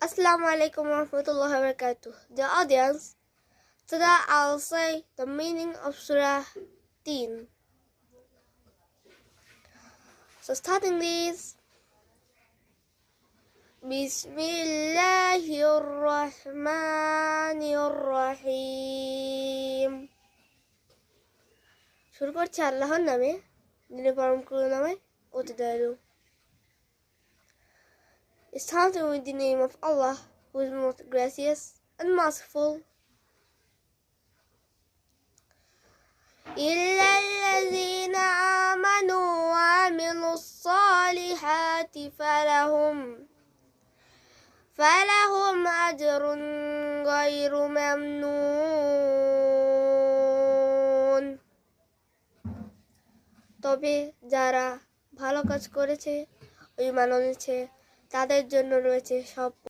Assalamu alaikum warahmatullahi wabarakatuh. Dear audience, today I'll say the meaning of Surah Teen. So starting this, Bismillahirrahmanirrahim. শুরু করছি আল্লাহর নামে, যিনি পরম করুণাময় অতি দয়ালু। Starting with the name of Allah, who is most gracious and merciful. إلا الذين آمنوا وعملوا الصالحات فلهم أجر غير ممنون. তবে যারা ভালো কাজ করেছে ও ঈমান এনেছে তাদের জন্য রয়েছে সব